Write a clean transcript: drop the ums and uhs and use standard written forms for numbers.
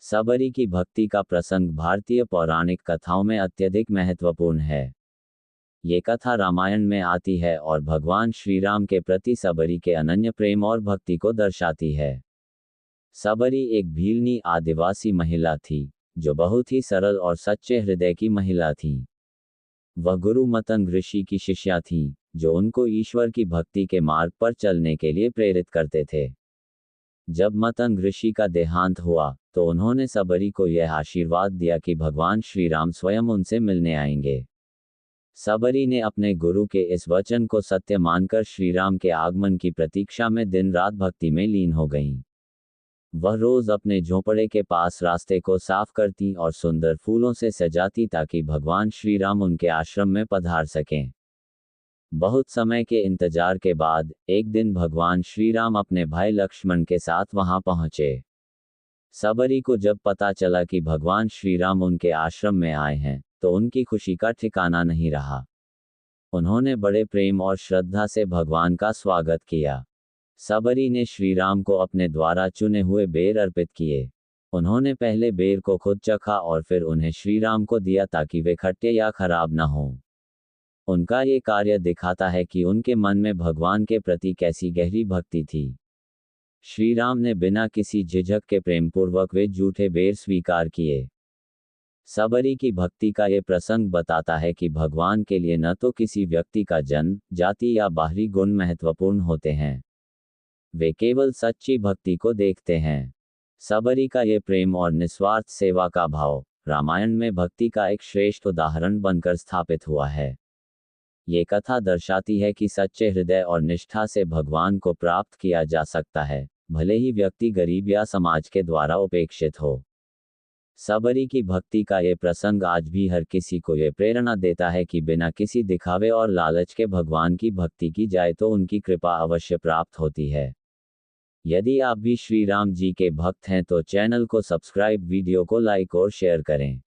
सबरी की भक्ति का प्रसंग भारतीय पौराणिक कथाओं में अत्यधिक महत्वपूर्ण है। ये कथा रामायण में आती है और भगवान श्री राम के प्रति सबरी के अनन्य प्रेम और भक्ति को दर्शाती है। सबरी एक भीलनी आदिवासी महिला थी, जो बहुत ही सरल और सच्चे हृदय की महिला थी। वह गुरु मतंग ऋषि की शिष्या थी, जो उनको ईश्वर की भक्ति के मार्ग पर चलने के लिए प्रेरित करते थे। जब मतंग ऋषि का देहांत हुआ, तो उन्होंने सबरी को यह आशीर्वाद दिया कि भगवान श्री राम स्वयं उनसे मिलने आएंगे। सबरी ने अपने गुरु के इस वचन को सत्य मानकर श्री राम के आगमन की प्रतीक्षा में दिन रात भक्ति में लीन हो गईं। वह रोज अपने झोंपड़े के पास रास्ते को साफ करती और सुंदर फूलों से सजाती ताकि भगवान श्री राम उनके आश्रम में पधार सकें। बहुत समय के इंतजार के बाद एक दिन भगवान श्री राम अपने भाई लक्ष्मण के साथ वहां पहुंचे। सबरी को जब पता चला कि भगवान श्री राम उनके आश्रम में आए हैं, तो उनकी खुशी का ठिकाना नहीं रहा। उन्होंने बड़े प्रेम और श्रद्धा से भगवान का स्वागत किया। सबरी ने श्री राम को अपने द्वारा चुने हुए बेर अर्पित किए। उन्होंने पहले बेर को खुद चखा और फिर उन्हें श्री राम को दिया ताकि वे खट्टे या खराब न हों। उनका ये कार्य दिखाता है कि उनके मन में भगवान के प्रति कैसी गहरी भक्ति थी। श्री राम ने बिना किसी झिझक के प्रेमपूर्वक वे जूठे बेर स्वीकार किए। सबरी की भक्ति का ये प्रसंग बताता है कि भगवान के लिए न तो किसी व्यक्ति का जन्म, जाति या बाहरी गुण महत्वपूर्ण होते हैं। वे केवल सच्ची भक्ति को देखते हैं। सबरी का ये प्रेम और निस्वार्थ सेवा का भाव रामायण में भक्ति का एक श्रेष्ठ उदाहरण बनकर स्थापित हुआ है। ये कथा दर्शाती है कि सच्चे हृदय और निष्ठा से भगवान को प्राप्त किया जा सकता है, भले ही व्यक्ति गरीब या समाज के द्वारा उपेक्षित हो। सबरी की भक्ति का ये प्रसंग आज भी हर किसी को ये प्रेरणा देता है कि बिना किसी दिखावे और लालच के भगवान की भक्ति की जाए तो उनकी कृपा अवश्य प्राप्त होती है। यदि आप भी श्री राम जी के भक्त हैं तो चैनल को सब्सक्राइब, वीडियो को लाइक और शेयर करें।